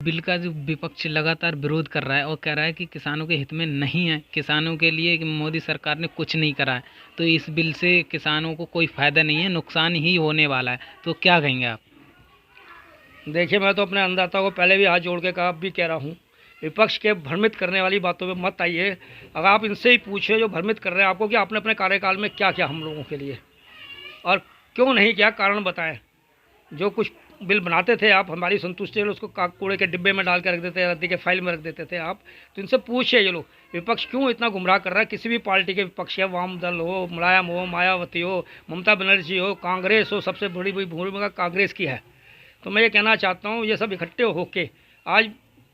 Bill का जो विपक्ष लगातार विरोध कर रहा है और कह रहा है कि किसानों के हित में नहीं है, किसानों के लिए मोदी सरकार ने कुछ नहीं करा है, तो इस बिल से किसानों को कोई फ़ायदा नहीं है, नुकसान ही होने वाला है, तो क्या कहेंगे आप? देखिए, मैं तो अपने अन्नदाता को पहले भी हाथ जोड़ के कहा, अब भी कह रहा हूँ, विपक्ष के भ्रमित करने वाली बातों में मत आइए। अगर आप इनसे ही पूछे जो भ्रमित कर रहे हैं आपको कि आपने अपने कार्यकाल में क्या किया हम लोगों के लिए और क्यों नहीं किया, कारण बताएं। जो कुछ बिल बनाते थे आप हमारी संतुष्टि के लिए उसको कूड़े के डिब्बे में डाल के रख देते, रद्दी के फाइल में रख देते थे आप। तो इनसे पूछिए ये लोग विपक्ष क्यों इतना गुमराह कर रहा है। किसी भी पार्टी के विपक्ष है, वाम दल हो, मुलायम हो, मायावती हो, ममता बनर्जी हो, कांग्रेस हो, सबसे बड़ी भूमिका कांग्रेस की है। तो मैं ये कहना चाहता हूँ, ये सब इकट्ठे होके आज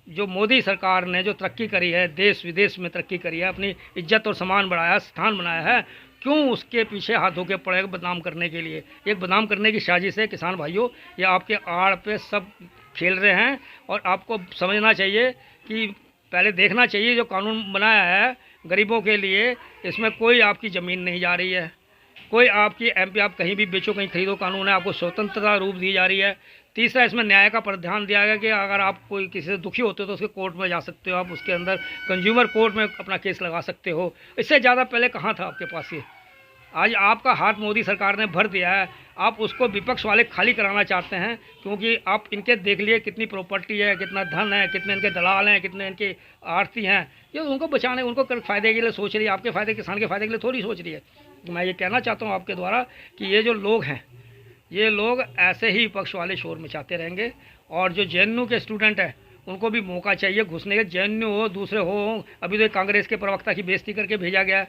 जो मोदी सरकार ने जो तरक्की करी है, देश विदेश में तरक्की करी है, अपनी इज्जत और सम्मान बढ़ाया, स्थान बनाया है, क्यों उसके पीछे हाथ धो के पड़े बदनाम करने के लिए। एक बदनाम करने की साजिश है किसान भाइयों, ये आपके आड़ पे सब खेल रहे हैं। और आपको समझना चाहिए कि पहले देखना चाहिए जो कानून बनाया है गरीबों के लिए, इसमें कोई आपकी ज़मीन नहीं जा रही है, कोई आपकी एमपी आप कहीं भी बेचो कहीं खरीदो कानून है, आपको स्वतंत्रता रूप दी जा रही है। तीसरा, इसमें न्याय का ध्यान दिया गया कि अगर आप कोई किसी से दुखी होते हो तो उसके कोर्ट में जा सकते हो, आप उसके अंदर कंज्यूमर कोर्ट में अपना केस लगा सकते हो। इससे ज़्यादा पहले कहाँ था आपके पास ये। आज आपका हाथ मोदी सरकार ने भर दिया है, आप उसको विपक्ष वाले खाली कराना चाहते हैं, क्योंकि आप इनके देख लिए कितनी प्रॉपर्टी है, कितना धन है, कितने इनके दलाल हैं, कितने इनके आढ़ती हैं। ये उनको बचाने, उनको फ़ायदे के लिए सोच रही है, आपके फ़ायदे, किसान के फ़ायदे के लिए थोड़ी सोच रही है। तो मैं ये कहना चाहता हूँ आपके द्वारा कि ये जो लोग हैं, ये लोग ऐसे ही विपक्ष वाले शोर मचाते रहेंगे। और जो जेएनयू के स्टूडेंट हैं उनको भी मौका चाहिए घुसने के, जेएनयू हो, दूसरे हो। अभी तो कांग्रेस के प्रवक्ता की बेइज्जती करके भेजा गया,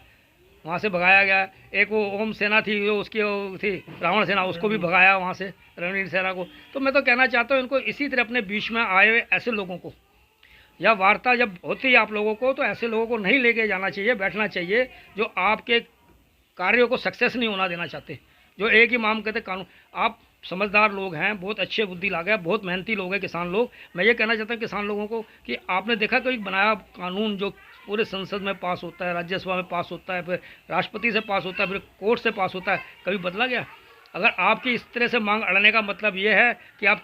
वहाँ से भगाया गया। एक वो ओम सेना थी, जो उसकी थी रावण सेना, उसको भी भगाया वहाँ से, रणवीर सेना को। तो मैं तो कहना चाहता हूँ इनको इसी तरह अपने बीच में आए हुए ऐसे लोगों को, या वार्ता जब होती है आप लोगों को, तो ऐसे लोगों को नहीं लेके जाना चाहिए, बैठना चाहिए जो आपके कार्यों को सक्सेस नहीं होना देना चाहते, जो एक ही मांग कहते कानून। आप समझदार लोग हैं, बहुत अच्छे बुद्धि लागे हैं, बहुत मेहनती लोग हैं किसान लोग। मैं ये कहना चाहता हूँ किसान लोगों को कि आपने देखा कोई बनाया कानून जो पूरे संसद में पास होता है, राज्यसभा में पास होता है, फिर राष्ट्रपति से पास होता है, फिर कोर्ट से पास होता है, कभी बदला गया? अगर आपकी इस तरह से मांग अड़ने का मतलब ये है कि आप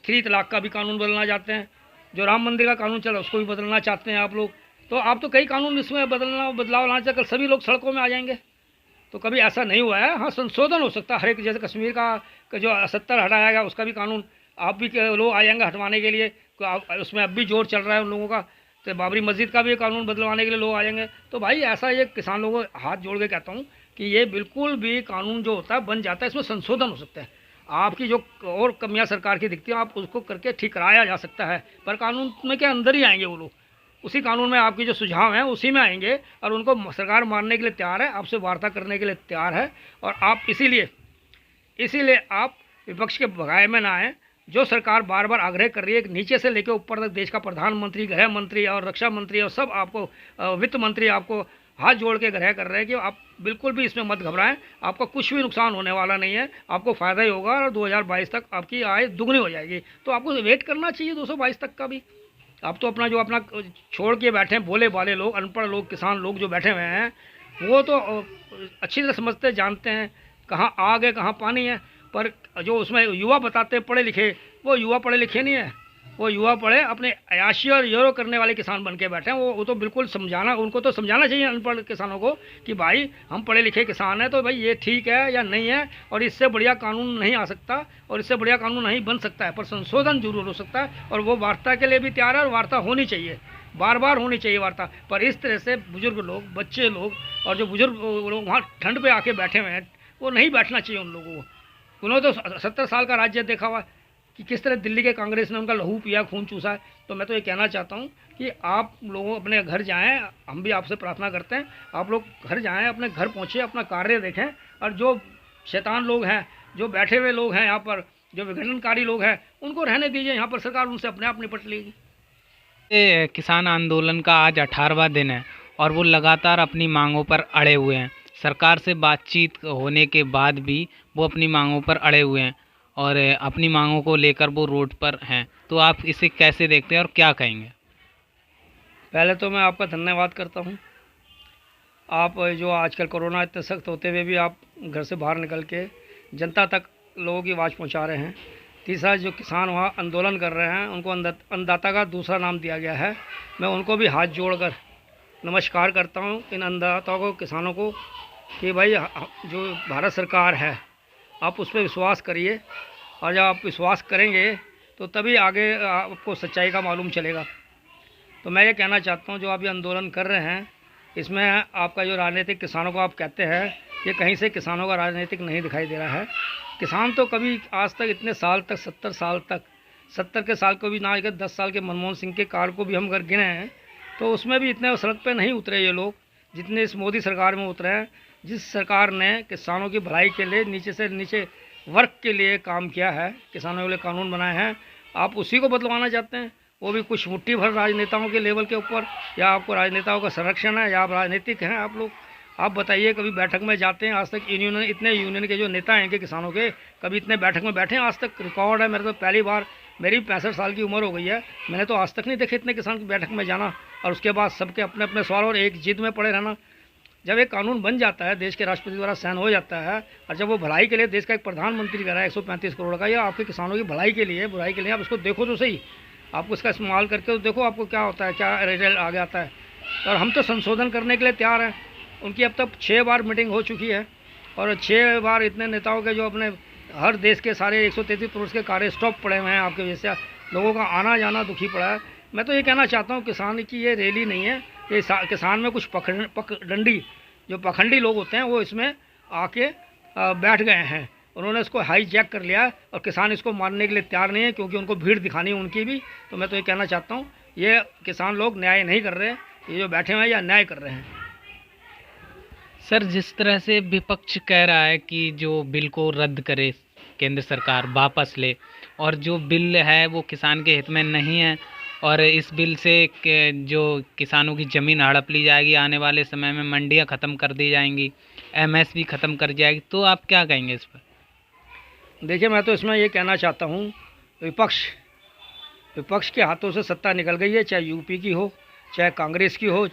3 तलाक का भी कानून बदलना चाहते हैं, जो राम मंदिर का कानून चला उसको भी बदलना चाहते हैं आप लोग, तो आप तो कई कानून इसमें बदलाव लाना चाहते, कल सभी लोग सड़कों में आ जाएंगे। तो कभी ऐसा नहीं हुआ है। हाँ, संशोधन हो सकता है हर एक, जैसे कश्मीर का जो 70 हटाया गया उसका भी कानून आप भी लोग आ जाएंगे हटवाने के लिए, उसमें अब भी जोर चल रहा है उन लोगों का। तो बाबरी मस्जिद का भी कानून बदलवाने के लिए लोग आ जाएंगे। तो भाई ऐसा ये किसान लोगों को हाथ जोड़ के कहता हूँ कि ये बिल्कुल भी कानून जो होता है बन जाता है, इसमें संशोधन हो सकता है। आपकी जो और कमियाँ सरकार की दिखती हैं आप उसको करके ठीक कराया जा सकता है, पर कानून में के अंदर ही आएंगे वो लोग, उसी कानून में आपकी जो सुझाव हैं उसी में आएंगे, और उनको सरकार मानने के लिए तैयार है, आपसे वार्ता करने के लिए तैयार है। और आप इसीलिए आप विपक्ष के भगाए में ना आएँ। जो सरकार बार बार आग्रह कर रही है कि नीचे से लेकर ऊपर तक देश का प्रधानमंत्री, गृह मंत्री और रक्षा मंत्री और सब आपको वित्त मंत्री आपको हाथ जोड़ के आग्रह कर रहे हैं कि आप बिल्कुल भी इसमें मत घबराएं, आपका कुछ भी नुकसान होने वाला नहीं है, आपको फ़ायदा ही होगा और 2022 तक आपकी आय दुगनी हो जाएगी। तो आपको वेट करना चाहिए 222 तक का भी। आप तो अपना जो अपना छोड़ के बैठे हैं, भोले भाले लोग, अनपढ़ लोग, किसान लोग जो बैठे हुए हैं, वो तो अच्छी तरह समझते जानते हैं कहाँ आग है कहाँ पानी है। पर जो उसमें युवा बताते हैं पढ़े लिखे, वो युवा पढ़े लिखे नहीं है, वो युवा पढ़े अपने अयाशी और यूरो करने वाले किसान बन के बैठे हैं। वो तो बिल्कुल समझाना, उनको तो समझाना चाहिए अनपढ़ किसानों को कि भाई हम पढ़े लिखे किसान हैं, तो भाई ये ठीक है या नहीं है, और इससे बढ़िया कानून नहीं आ सकता और इससे बढ़िया कानून नहीं बन सकता है, पर संशोधन जरूर हो सकता है। और वो वार्ता के लिए भी तैयार है, और वार्ता होनी चाहिए, बार बार होनी चाहिए वार्ता। पर इस तरह से बुजुर्ग लोग, बच्चे लोग और जो बुजुर्ग लोग वहाँ ठंड पे आके बैठे हुए हैं, वो नहीं बैठना चाहिए उन लोगों को। उन्होंने तो 70 साल का राज्य देखा हुआ कि किस तरह दिल्ली के कांग्रेस ने उनका लहू पिया, खून चूसा है। तो मैं तो ये कहना चाहता हूँ कि आप लोगों अपने घर जाएं, हम भी आपसे प्रार्थना करते हैं, आप लोग घर जाएं, अपने घर पहुँचे, अपना कार्य देखें। और जो शैतान लोग हैं, जो बैठे हुए लोग हैं यहाँ पर, जो विघटनकारी लोग हैं, उनको रहने दीजिए यहाँ पर, सरकार उनसे अपने आप निपट लेगी। ये किसान आंदोलन का आज 18वां दिन है और वो लगातार अपनी मांगों पर अड़े हुए हैं। सरकार से बातचीत होने के बाद भी वो अपनी मांगों पर अड़े हुए हैं और अपनी मांगों को लेकर वो रोड पर हैं। तो आप इसे कैसे देखते हैं और क्या कहेंगे? पहले तो मैं आपका धन्यवाद करता हूँ। आप जो आजकल कोरोना इतने सख्त होते हुए भी आप घर से बाहर निकल के जनता तक लोगों की आवाज़ पहुँचा रहे हैं। तीसरा जो किसान वहाँ आंदोलन कर रहे हैं उनको अन्नदाता का दूसरा नाम दिया गया है। मैं उनको भी हाथ जोड़कर नमस्कार करता हूँ, इन अन्नदाताओं को, किसानों को, कि भाई जो भारत सरकार है आप उस पर विश्वास करिए, और जब आप विश्वास करेंगे तो तभी आगे आपको सच्चाई का मालूम चलेगा। तो मैं ये कहना चाहता हूँ जो आप ये आंदोलन कर रहे हैं इसमें आपका जो राजनीतिक किसानों को आप कहते हैं, ये कहीं से किसानों का राजनीतिक नहीं दिखाई दे रहा है। किसान तो कभी आज तक इतने साल तक 70 साल तक 70 के साल को भी ना, 10 साल के मनमोहन सिंह के काल को भी हम अगर गिने हैं तो उसमें भी इतने सड़क पे नहीं उतरे ये लोग जितने इस मोदी सरकार में उतरे हैं। जिस सरकार ने किसानों की भलाई के लिए नीचे से नीचे वर्ग के लिए काम किया है, किसानों के लिए कानून बनाए हैं, आप उसी को बदलवाना चाहते हैं, वो भी कुछ मुट्ठी भर राजनेताओं के लेवल के ऊपर। या आपको राजनेताओं का संरक्षण है या आप राजनीतिक हैं आप लोग? आप बताइए, कभी बैठक में जाते हैं आज तक? यूनियन, इतने यूनियन के जो नेता हैं कि किसानों के, कभी इतने बैठक में बैठे हैं आज तक? रिकॉर्ड है मेरे तो पहली बार, मेरी 65 साल की उम्र हो गई है, मैंने तो आज तक नहीं देखे इतने किसान की बैठक में जाना, और उसके बाद सबके अपने अपने सवाल और एक जिद में पड़े रहना। जब एक कानून बन जाता है, देश के राष्ट्रपति द्वारा साइन हो जाता है, और जब वो भलाई के लिए देश का एक प्रधानमंत्री कर रहा है 135 करोड़ का, या आपके किसानों की भलाई के लिए, बुराई के लिए, आप उसको देखो तो सही, आपको इसका इस्तेमाल करके तो देखो आपको क्या होता है, क्या रिजल्ट आगे आता है। और हम तो संशोधन करने के लिए तैयार हैं। उनकी अब तक 6 बार मीटिंग हो चुकी है, और 6 बार इतने नेताओं के जो अपने हर देश के सारे 133 करोड़ के कार्य स्टॉप पड़े हुए हैं, आपके वजह से लोगों का आना जाना दुखी पड़ा है। मैं तो ये कहना चाहता हूँ किसान की ये रैली नहीं है, ये किसान में कुछ पखडंडी जो पखंडी लोग होते हैं वो इसमें आके बैठ गए हैं, उन्होंने इसको हाईजैक कर लिया है, और किसान इसको मानने के लिए तैयार नहीं है, क्योंकि उनको भीड़ दिखानी है उनकी भी। तो मैं तो ये कहना चाहता हूँ ये किसान लोग न्याय नहीं कर रहे हैं, ये जो बैठे हुए हैं या न्याय कर रहे हैं। सर, जिस तरह से विपक्ष कह रहा है कि जो बिल को रद्द करे केंद्र सरकार, वापस ले, और जो बिल है वो किसान के हित में नहीं है, और इस बिल से जो किसानों की ज़मीन हड़प ली जाएगी, आने वाले समय में मंडियां ख़त्म कर दी जाएंगी, एमएसपी ख़त्म कर जाएगी, तो आप क्या कहेंगे इस पर? देखिए, मैं तो इसमें ये कहना चाहता हूँ विपक्ष के हाथों से सत्ता निकल गई है, चाहे यूपी की हो, चाहे कांग्रेस की हो,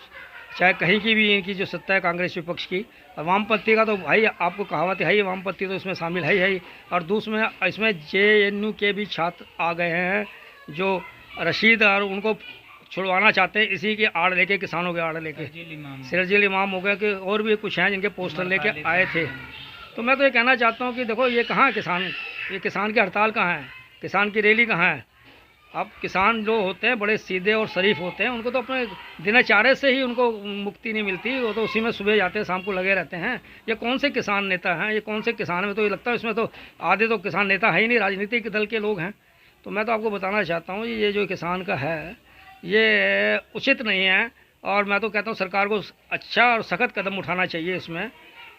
चाहे कहीं की भी इनकी जो सत्ता है कांग्रेस विपक्ष की। और वामपंथी का तो भाई आपको कहावत है ही, वामपंथी तो इसमें शामिल है ही। और दूसरे इसमें JNU के भी छात्र आ गए हैं जो रशीद और उनको छुड़वाना चाहते हैं, इसी के आड़ लेके, किसानों के आड़ लेके। सिरजील इमाम हो गया कि और भी कुछ हैं जिनके पोस्टर लेके आए थे। तो मैं तो ये कहना चाहता हूँ कि देखो ये कहाँ किसान, ये किसान की हड़ताल कहाँ है, किसान की रैली कहाँ है? अब किसान जो होते हैं बड़े सीधे और शरीफ होते हैं, उनको तो अपने दिनचर्या से ही उनको मुक्ति नहीं मिलती, वो तो उसी में सुबह जाते हैं शाम को लगे रहते हैं। ये कौन से किसान नेता हैं, ये कौन से किसान में तो ये लगता है इसमें तो आधे तो किसान नेता है ही नहीं, राजनीतिक दल के लोग हैं। तो मैं तो आपको बताना चाहता हूँ ये जो किसान का है ये उचित नहीं है, और मैं तो कहता हूँ सरकार को अच्छा और सख्त कदम उठाना चाहिए इसमें।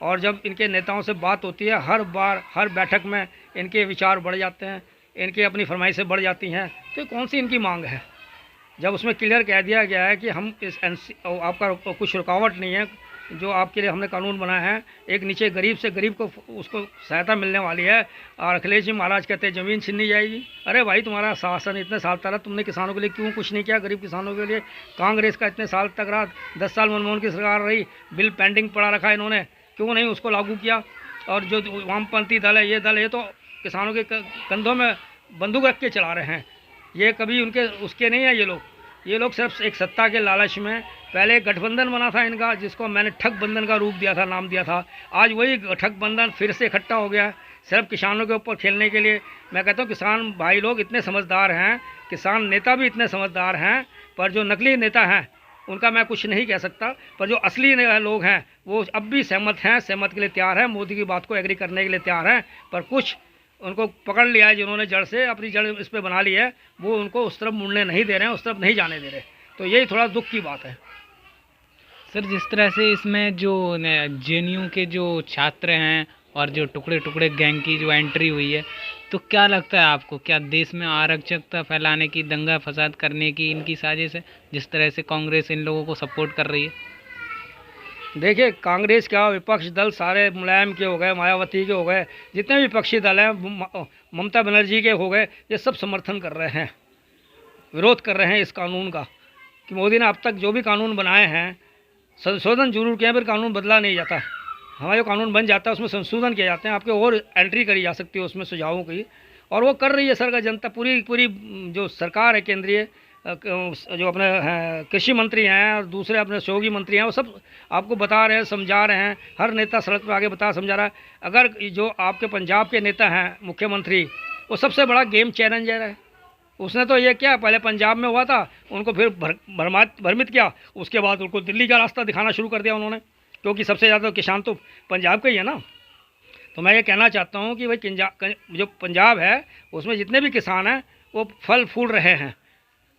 और जब इनके नेताओं से बात होती है, हर बार हर बैठक में इनके विचार बढ़ जाते हैं, इनकी अपनी फरमाइशें बढ़ जाती हैं, तो कौन सी इनकी मांग है? जब उसमें क्लियर कह दिया गया है कि हम इस आपका कुछ रुकावट नहीं है, जो आपके लिए हमने कानून बनाया है, एक नीचे गरीब से गरीब को उसको सहायता मिलने वाली है। और अखिलेश जी महाराज कहते हैं ज़मीन छीनी जाएगी। अरे भाई, तुम्हारा शासन इतने साल तक रहा, तुमने किसानों के लिए क्यों कुछ नहीं किया? गरीब किसानों के लिए कांग्रेस का इतने साल तक रहा, 10 साल मनमोहन की सरकार रही, बिल पेंडिंग पड़ा रखा, इन्होंने क्यों नहीं उसको लागू किया? और जो वामपंथी दल है, ये दल ये तो किसानों के कंधों में बंदूक रख के चला रहे हैं, ये कभी उनके उसके नहीं है। ये लोग सिर्फ एक सत्ता के लालच में, पहले गठबंधन बना था इनका जिसको मैंने ठग बंधन का रूप दिया था, नाम दिया था, आज वही ठग बंधन फिर से इकट्ठा हो गया सिर्फ किसानों के ऊपर खेलने के लिए। मैं कहता हूँ किसान भाई लोग इतने समझदार हैं, किसान नेता भी इतने समझदार हैं, पर जो नकली नेता हैं उनका मैं कुछ नहीं कह सकता, पर जो असली लोग हैं वो अब भी सहमत हैं, सहमत के लिए तैयार हैं, मोदी की बात को एग्री करने के लिए तैयार हैं। पर कुछ उनको पकड़ लिया है जिन्होंने जड़ से अपनी जड़ इस पर बना ली है, वो उनको उस तरफ मुड़ने नहीं दे रहे हैं, उस तरफ नहीं जाने दे रहे। तो यही थोड़ा दुख की बात है। सर, जिस तरह से इसमें जो JNU के जो छात्र हैं और जो टुकड़े टुकड़े गैंग की जो एंट्री हुई है, तो क्या लगता है आपको, क्या देश में अराजकता फैलाने की, दंगा फसाद करने की इनकी साजिश है, जिस तरह से कांग्रेस इन लोगों को सपोर्ट कर रही है? देखिए, कांग्रेस का विपक्ष दल सारे मुलायम के हो गए, मायावती के हो गए, जितने भी विपक्षी दल हैं, ममता बनर्जी के हो गए, ये सब समर्थन कर रहे हैं, विरोध कर रहे हैं इस कानून का कि मोदी ने अब तक जो भी कानून बनाए हैं संशोधन जरूर किया, फिर कानून बदला नहीं जाता। हमारा जो कानून बन जाता है उसमें संशोधन किए जाते हैं, आपके और एंट्री करी जा सकती है उसमें सुझावों की, और वो कर रही है सरकार, जनता पूरी पूरी जो सरकार है केंद्रीय, जो अपने कृषि मंत्री हैं और दूसरे अपने सहयोगी मंत्री हैं, वो सब आपको बता रहे हैं, समझा रहे हैं। हर नेता सड़क पर आगे समझा रहा है। अगर जो आपके पंजाब के नेता हैं मुख्यमंत्री, वो सबसे बड़ा गेम चैलेंजर है। उसने तो ये क्या, पहले पंजाब में हुआ था, उनको फिर भ्रमित किया, उसके बाद उनको दिल्ली का रास्ता दिखाना शुरू कर दिया उन्होंने, क्योंकि सबसे ज़्यादा किसान तो पंजाब का ही है ना। तो मैं ये कहना चाहता हूँ कि भाई जो पंजाब है उसमें जितने भी किसान हैं वो फल फूल रहे हैं,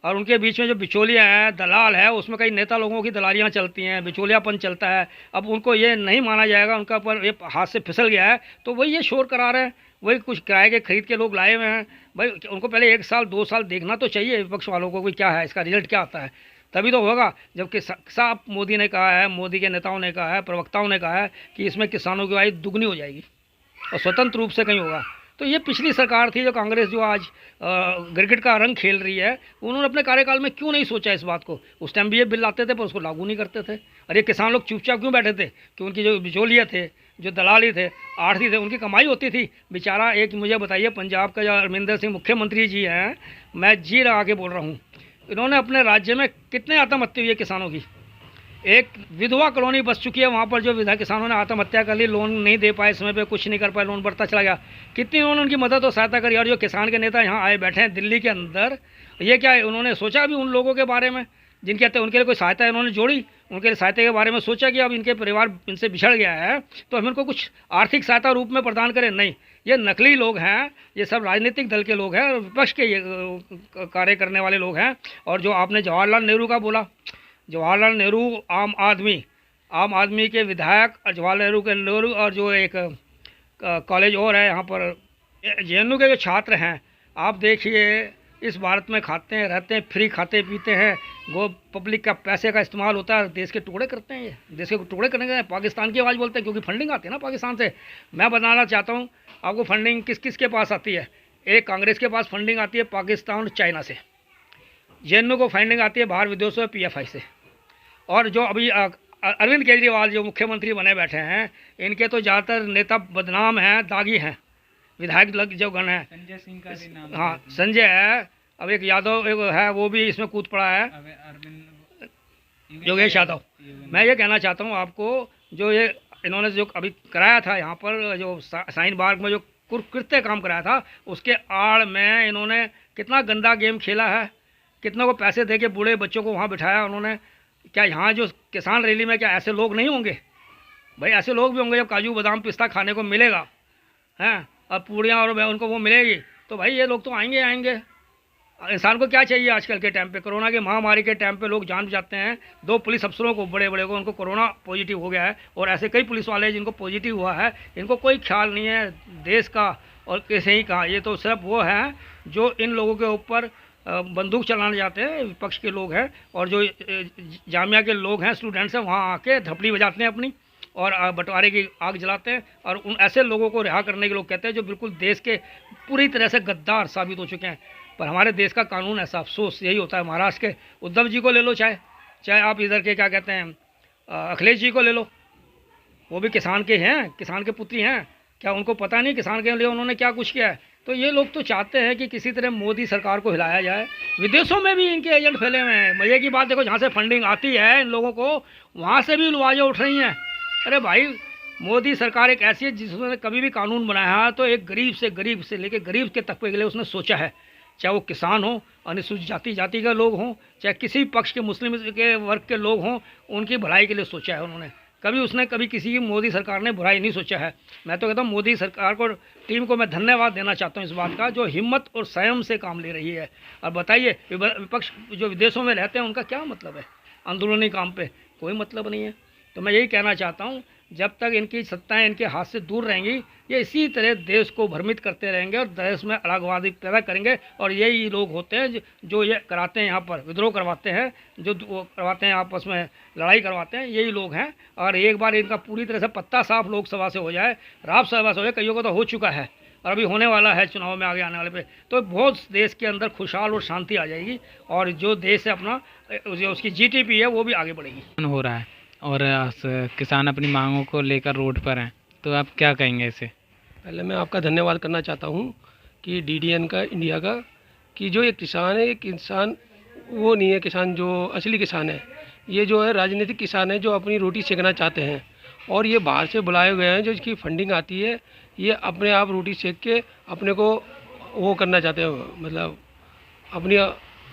और उनके बीच में जो बिचौलिया हैं, दलाल है, उसमें कई नेता लोगों की दलालियाँ चलती हैं, बिचौलियापन चलता है। अब उनको ये नहीं माना जाएगा, उनका पर ये हाथ से फिसल गया है, तो वही ये शोर करा रहे हैं, वही कुछ किराए के खरीद के लोग लाए हुए हैं। भाई उनको पहले 1 साल 2 साल देखना तो चाहिए विपक्ष वालों को, कोई क्या है, इसका रिजल्ट क्या आता है, तभी तो होगा। जबकि साफ मोदी ने कहा है, मोदी के नेताओं ने कहा है, प्रवक्ताओं ने कहा है कि इसमें किसानों की आय दुगनी हो जाएगी और स्वतंत्र रूप से कहीं होगा। तो ये पिछली सरकार थी, जो कांग्रेस जो आज गिरगिट का रंग खेल रही है, उन्होंने अपने कार्यकाल में क्यों नहीं सोचा इस बात को। उस टाइम भी ये बिल लाते थे पर उसको लागू नहीं करते थे। और ये किसान लोग चुपचाप क्यों बैठे थे, कि उनकी जो बिचौलिए थे, जो दलाली थे, आढ़ती थे, उनकी कमाई होती थी। बेचारा एक मुझे बताइए, पंजाब का जो अमरिंदर सिंह मुख्यमंत्री जी हैं, मैं जी लगा के बोल रहा हूँ, इन्होंने अपने राज्य में कितने आत्महत्या हुई है किसानों की। एक विधवा कॉलोनी बस चुकी है, वहाँ पर जो विधा किसानों ने आत्महत्या कर ली, लोन नहीं दे पाए, समय पे कुछ नहीं कर पाए, लोन बढ़ता चला गया। कितनी उन्होंने उनकी मदद और सहायता करी। और जो किसान के नेता यहाँ आए बैठे हैं दिल्ली के अंदर, ये क्या है, उन्होंने सोचा भी उन लोगों के बारे में जिनके कहते हैं उनके लिए कोई सहायता इन्होंने जोड़ी, उनके लिए सहायता के बारे में सोचा कि अब इनके परिवार इनसे बिछड़ गया है तो हम इनको कुछ आर्थिक सहायता रूप में प्रदान करें। नहीं, ये नकली लोग हैं, ये सब राजनीतिक दल के लोग हैं, विपक्ष के ये कार्य करने वाले लोग हैं। और जो आपने जवाहरलाल नेहरू का बोला, जवाहरलाल नेहरू आम आदमी के विधायक, और जवाहरलाल नेहरू और जो एक कॉलेज और है यहाँ पर JNU के जो छात्र हैं, आप देखिए इस भारत में खाते हैं, रहते हैं, फ्री खाते पीते हैं, गो पब्लिक का पैसे का इस्तेमाल होता है, देश के टुकड़े करते हैं। ये देश के टुकड़े करने के पाकिस्तान की आवाज़ बोलते हैं, क्योंकि फंडिंग आती है ना पाकिस्तान से। मैं बताना चाहता हूँ आपको, फंडिंग किस किस के पास आती है। एक कांग्रेस के पास फंडिंग आती है पाकिस्तान और चाइना से, JNU को फंडिंग आती है बाहर विदेशों से, PFI से। और जो अभी अरविंद केजरीवाल जो मुख्यमंत्री बने बैठे हैं, इनके तो ज़्यादातर नेता बदनाम हैं, दागी हैं, विधायक जो गण है। संजय सिंह का भी नाम, हाँ संजय है, अब एक यादव एक है, वो भी इसमें कूद पड़ा है, योगेश यादव। मैं ये कहना चाहता हूँ आपको, जो ये इन्होंने जो अभी कराया था यहाँ पर, जो साइन बाग में जो कुकृत्य काम कराया था, उसके आड़ में इन्होंने कितना गंदा गेम खेला है, कितनों को पैसे दे के बूढ़े बच्चों को वहाँ बिठाया उन्होंने। क्या यहाँ जो किसान रैली में क्या ऐसे लोग नहीं होंगे? भाई ऐसे लोग भी होंगे। जब काजू बादाम पिस्ता खाने को मिलेगा हैं, और पूड़ियाँ और उनको वो मिलेगी, तो भाई ये लोग तो आएंगे। इंसान को क्या चाहिए आजकल के टाइम पे, कोरोना की महामारी के टाइम पे लोग जान बचाते हैं। 2 पुलिस अफसरों को, बड़े को, उनको कोरोना पॉजिटिव हो गया है, और ऐसे कई पुलिस वाले जिनको पॉजिटिव हुआ है, इनको कोई ख्याल नहीं है देश का और कैसे ही का। ये तो सिर्फ वो हैं जो इन लोगों के ऊपर बंदूक चलाने जाते हैं, विपक्ष के लोग हैं, और जो जामिया के लोग हैं, स्टूडेंट्स हैं, वहाँ आके धपड़ी बजाते हैं अपनी, और बंटवारे की आग जलाते हैं। और उन ऐसे लोगों को रिहा करने के लोग कहते हैं जो बिल्कुल देश के पूरी तरह से गद्दार साबित हो चुके हैं। पर हमारे देश का कानून ऐसा, अफसोस यही होता है। महाराष्ट्र के उद्धव जी को ले लो, चाहे आप इधर के क्या कहते हैं अखिलेश जी को ले लो, वो भी किसान के हैं, किसान के पुत्री हैं। क्या उनको पता नहीं किसान के लिए उन्होंने क्या कुछ किया है? तो ये लोग तो चाहते हैं कि किसी तरह मोदी सरकार को हिलाया जाए। विदेशों में भी इनके एजेंट फैले हुए हैं। मजे की बात देखो, जहाँ से फंडिंग आती है इन लोगों को, वहाँ से भी आवाज़ें उठ रही हैं। अरे भाई, मोदी सरकार एक ऐसी है जिसने कभी भी कानून बनाया है तो एक गरीब से लेकर गरीब के तबके के लिए उसने सोचा है। चाहे वो किसान हो, अनुसूचित जाति के लोग हों, चाहे किसी पक्ष के मुस्लिम के वर्ग के लोग हों, उनकी भलाई के लिए सोचा है उन्होंने। कभी किसी की मोदी सरकार ने बुराई नहीं सोचा है। मैं तो कहता हूँ मोदी सरकार को, टीम को मैं धन्यवाद देना चाहता हूँ इस बात का, जो हिम्मत और संयम से काम ले रही है। और बताइए, विपक्ष जो विदेशों में रहते हैं उनका क्या मतलब है? आंदोलनी काम पे कोई मतलब नहीं है। तो मैं यही कहना चाहता हूँ, जब तक इनकी सत्ताएं इनके हाथ से दूर रहेंगी, ये इसी तरह देश को भ्रमित करते रहेंगे और देश में अलगवादी पैदा करेंगे। और यही लोग होते हैं जो ये कराते हैं, यहाँ पर विद्रोह करवाते हैं, जो करवाते हैं, आपस में लड़ाई करवाते हैं, यही लोग हैं। और एक बार इनका पूरी तरह से पत्ता साफ लोकसभा से हो जाए, राज्यसभा से हो जाए, कईयों को तो हो चुका है और अभी होने वाला है चुनाव में आगे आने वाले पे, तो बहुत देश के अंदर खुशहाल और शांति आ जाएगी। और जो देश है अपना, जो उसकी GDP है वो भी आगे बढ़ेगी। हो रहा है और किसान अपनी मांगों को लेकर रोड पर हैं, तो आप क्या कहेंगे इसे? पहले मैं आपका धन्यवाद करना चाहता हूँ कि डीडीएन का, इंडिया का, कि जो ये किसान है, ये किसान वो नहीं है किसान जो असली किसान है। ये जो है राजनीतिक किसान है जो अपनी रोटी सेकना चाहते हैं, और ये बाहर से बुलाए गए हैं जो इसकी फंडिंग आती है, ये अपने आप रोटी सेक के अपने को वो करना चाहते हैं, मतलब अपनी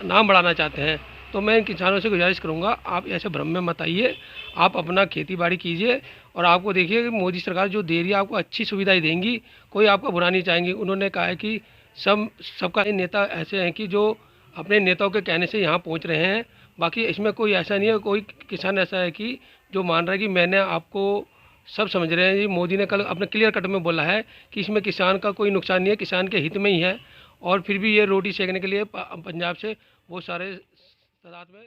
नाम बढ़ाना चाहते हैं। तो मैं इन किसानों से गुजारिश करूंगा, आप ऐसे भ्रम में मत आइए, आप अपना खेती बाड़ी कीजिए, और आपको देखिए कि मोदी सरकार जो दे रही है आपको अच्छी सुविधाएं देंगी, कोई आपका बुरा नहीं चाहेंगी। उन्होंने कहा है कि सबका नेता ऐसे हैं कि जो अपने नेताओं के कहने से यहाँ पहुँच रहे हैं। बाकी इसमें कोई ऐसा नहीं है, कोई किसान ऐसा है कि जो मान रहा है कि मैंने आपको, सब समझ रहे हैं जी। मोदी ने कल अपने क्लियर कट में बोला है कि इसमें किसान का कोई नुकसान नहीं है, किसान के हित में ही है। और फिर भी ये रोटी सेकने के लिए पंजाब से बहुत सारे तादाद में